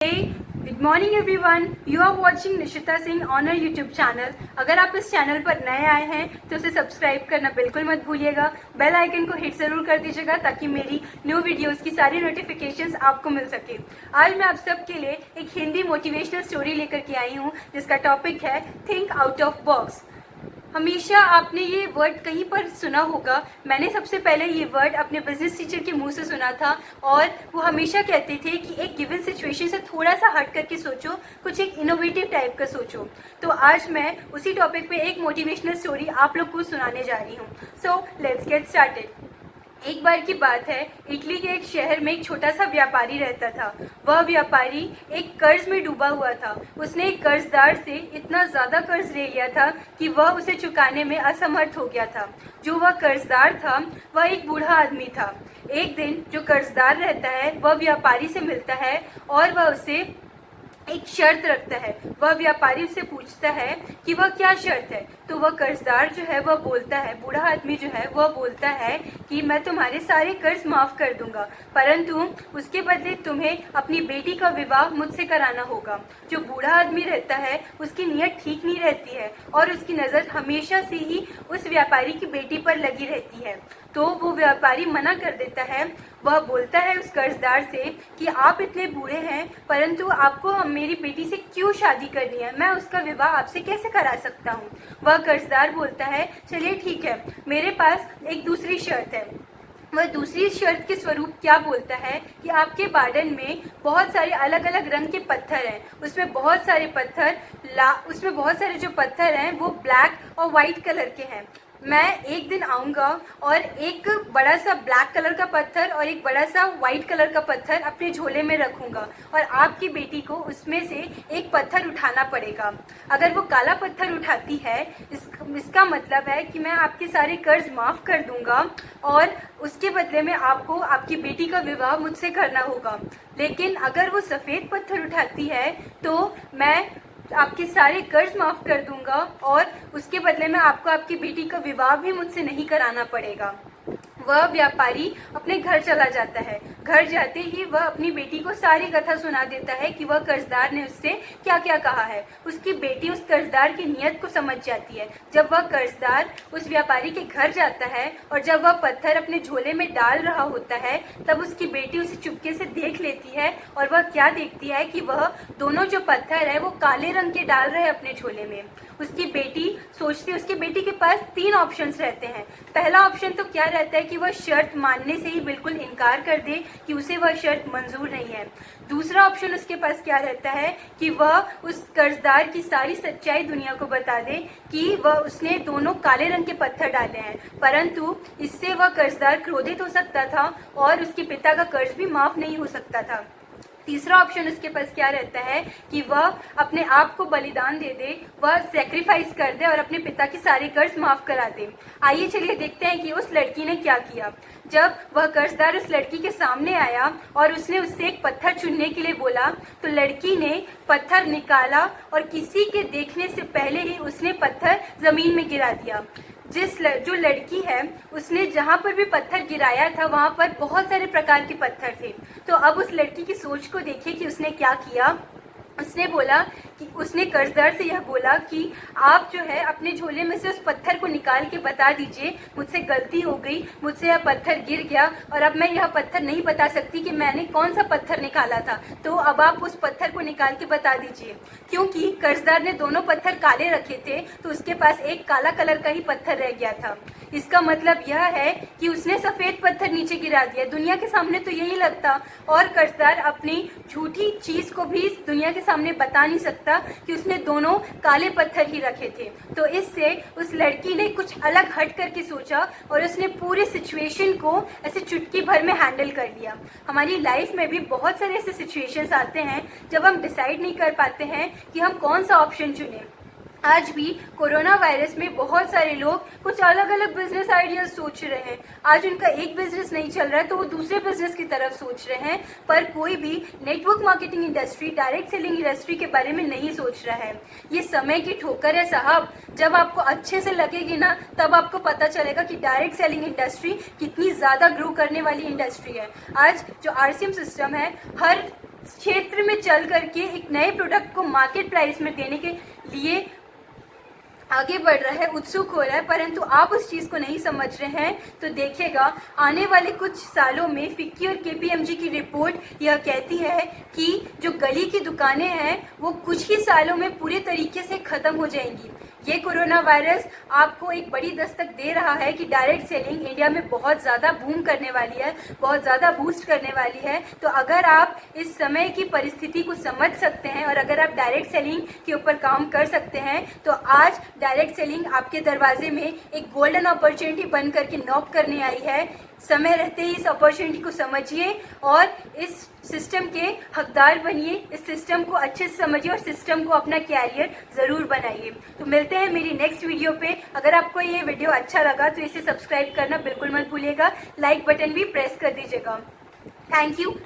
Hey, good morning everyone. You are watching Nishita Singh on our YouTube channel. अगर आप इस channel पर नए आए हैं तो उसे सब्सक्राइब करना बिल्कुल मत भूलिएगा. बेल आइकन को हिट जरूर कर दीजिएगा ताकि मेरी न्यू वीडियोस की सारी नोटिफिकेशंस आपको मिल सके. आज मैं आप सबके लिए एक हिंदी मोटिवेशनल स्टोरी लेकर के आई हूँ जिसका टॉपिक है थिंक आउट ऑफ बॉक्स. हमेशा आपने ये वर्ड कहीं पर सुना होगा. मैंने सबसे पहले ये वर्ड अपने बिजनेस टीचर के मुंह से सुना था और वो हमेशा कहते थे कि एक गिवन सिचुएशन से थोड़ा सा हट करके सोचो, कुछ एक इनोवेटिव टाइप का सोचो. तो आज मैं उसी टॉपिक पे एक मोटिवेशनल स्टोरी आप लोग को सुनाने जा रही हूँ. So let's get started. एक बार की बात है, इटली के एक शहर में एक छोटा सा व्यापारी रहता था. वह व्यापारी एक कर्ज में डूबा हुआ था. उसने एक कर्जदार से इतना ज्यादा कर्ज ले लिया था कि वह उसे चुकाने में असमर्थ हो गया था. जो वह कर्जदार था वह एक बूढ़ा आदमी था. एक दिन जो कर्जदार रहता है वह व्यापारी से मिलता है और वह उसे एक शर्त रखता है. वह व्यापारी से पूछता है कि वह क्या शर्त है. तो वह कर्जदार जो है वह बोलता है, बूढ़ा आदमी जो है वह बोलता है कि मैं तुम्हारे सारे कर्ज माफ कर दूंगा, परंतु उसके बदले तुम्हें अपनी बेटी का विवाह मुझसे कराना होगा. जो बूढ़ा आदमी रहता है उसकी नीयत ठीक नहीं रहती है और उसकी नजर हमेशा से ही उस व्यापारी की बेटी पर लगी रहती है. तो वो व्यापारी मना कर देता है. वह बोलता है उस कर्जदार से कि आप इतने बूढ़े हैं परंतु आपको मेरी बेटी से क्यों शादी करनी है, मैं उसका विवाह आपसे कैसे करा सकता हूँ. वह कर्जदार बोलता है चलिए ठीक है, मेरे पास एक दूसरी शर्त है. वह दूसरी शर्त के स्वरूप क्या बोलता है कि आपके गार्डन में बहुत सारे अलग अलग रंग के पत्थर हैं. उसमें बहुत सारे जो पत्थर हैं वो ब्लैक और वाइट कलर के हैं. मैं एक दिन आऊँगा और एक बड़ा सा ब्लैक कलर का पत्थर और एक बड़ा सा वाइट कलर का पत्थर अपने झोले में रखूँगा और आपकी बेटी को उसमें से एक पत्थर उठाना पड़ेगा. अगर वो काला पत्थर उठाती है इसका मतलब है कि मैं आपके सारे कर्ज माफ़ कर दूँगा और उसके बदले में आपको आपकी बेटी का विवाह मुझसे करना होगा. लेकिन अगर वो सफ़ेद पत्थर उठाती है तो मैं आपके सारे कर्ज माफ कर दूंगा और उसके बदले में आपको आपकी बेटी का विवाह भी मुझसे नहीं कराना पड़ेगा. वह व्यापारी अपने घर चला जाता है. घर जाते ही वह अपनी बेटी को सारी कथा सुना देता है कि वह कर्जदार ने उससे क्या क्या कहा है. उसकी बेटी उस कर्जदार की नीयत को समझ जाती है. जब वह कर्जदार उस व्यापारी के घर जाता है और जब वह पत्थर अपने झोले में डाल रहा होता है तब उसकी बेटी उसे चुपके से देख लेती है और वह क्या देखती है कि वह दोनों जो पत्थर है वो काले रंग के डाल रहे हैं अपने झोले में. उसकी बेटी सोचती है, उसकी बेटी के पास 3 ऑप्शंस रहते हैं. पहला ऑप्शन तो क्या रहता है कि वह शर्त मानने से ही बिल्कुल इनकार कर दे कि उसे वह शर्त मंजूर नहीं है. दूसरा ऑप्शन उसके पास क्या रहता है कि वह उस कर्जदार की सारी सच्चाई दुनिया को बता दे कि वह उसने दोनों काले रंग के पत्थर डाले हैं, परंतु इससे वह कर्जदार क्रोधित हो सकता था और उसके पिता का कर्ज भी माफ नहीं हो सकता था. तीसरा ऑप्शन उसके पास क्या रहता है कि वह अपने आप को बलिदान दे दे, वह सेक्रीफाइस कर दे और अपने पिता के सारे कर्ज माफ करा दे. आइए चलिए देखते हैं कि उस लड़की ने क्या किया. जब वह कर्जदार उस लड़की के सामने आया और उसने उससे एक पत्थर चुनने के लिए बोला तो लड़की ने पत्थर निकाला और किसी के देखने से पहले ही उसने पत्थर जमीन में गिरा दिया. जो लड़की है उसने जहाँ पर भी पत्थर गिराया था वहाँ पर बहुत सारे प्रकार के पत्थर थे. तो अब उस लड़की की सोच को देखिए कि उसने क्या किया. उसने कर्जदार से यह बोला कि आप जो है अपने झोले में से उस पत्थर को निकाल के बता दीजिए, मुझसे गलती हो गई, मुझसे यह पत्थर गिर गया और अब मैं यह पत्थर नहीं बता सकती कि मैंने कौन सा पत्थर निकाला था, तो अब आप उस पत्थर को निकाल के बता दीजिए. क्योंकि कर्जदार ने दोनों पत्थर काले रखे थे तो उसके पास एक काला कलर का ही पत्थर रह गया था. इसका मतलब यह है कि उसने सफेद पत्थर नीचे गिरा दिया. दुनिया के सामने तो यही लगता और कर्जदार अपनी झूठी चीज को भी दुनिया के सामने बता नहीं सकता कि उसने दोनों काले पत्थर ही रखे थे. तो इससे उस लड़की ने कुछ अलग हट करके सोचा और उसने पूरे सिचुएशन को ऐसे चुटकी भर में हैंडल कर लिया. हमारी लाइफ में भी बहुत सारे ऐसे सिचुएशंस आते हैं जब हम डिसाइड नहीं कर पाते हैं कि हम कौन सा ऑप्शन चुनें. आज भी कोरोना वायरस में बहुत सारे लोग कुछ अलग अलग बिजनेस आइडियाज सोच रहे हैं. आज उनका एक बिजनेस नहीं चल रहा है तो वो दूसरे बिजनेस की तरफ सोच रहे हैं, पर कोई भी network marketing industry, direct selling industry के बारे में नहीं सोच रहा है. ये समय की ठोकर है साहब. जब आपको अच्छे से लगेगी ना तब आपको पता चलेगा कि डायरेक्ट सेलिंग इंडस्ट्री कितनी ज्यादा ग्रो करने वाली इंडस्ट्री है. आज जो RCM सिस्टम है, हर क्षेत्र में चल करके एक नए प्रोडक्ट को मार्केट प्राइस में देने के लिए आगे बढ़ रहा है, उत्सुक हो रहा है, परंतु आप उस चीज़ को नहीं समझ रहे हैं, तो देखिएगा आने वाले कुछ सालों में फिक्की और केपीएमजी की रिपोर्ट यह कहती है कि जो गली की दुकानें हैं वो कुछ ही सालों में पूरे तरीके से ख़त्म हो जाएंगी। ये कोरोना वायरस आपको एक बड़ी दस्तक दे रहा है कि डायरेक्ट सेलिंग इंडिया में बहुत ज़्यादा बूम करने वाली है, बहुत ज़्यादा बूस्ट करने वाली है। तो अगर आप इस समय की परिस्थिति को समझ सकते हैं और अगर आप डायरेक्ट सेलिंग के ऊपर काम कर सकते हैं, तो आज डायरेक्ट सेलिंग आपके दरवाजे में एक गोल्डन अपॉर्चुनिटी बन करके नॉक करने आई है। समय रहते ही इस अपॉर्चुनिटी को समझिए और इस सिस्टम के हकदार बनिए, इस सिस्टम को अच्छे से समझिए और सिस्टम को अपना कैरियर ज़रूर बनाइए। तो मिलते हैं मेरी नेक्स्ट वीडियो पे। अगर आपको ये वीडियो अच्छा लगा तो इसे सब्सक्राइब करना बिल्कुल मत भूलिएगा, लाइक बटन भी प्रेस कर दीजिएगा। Thank you.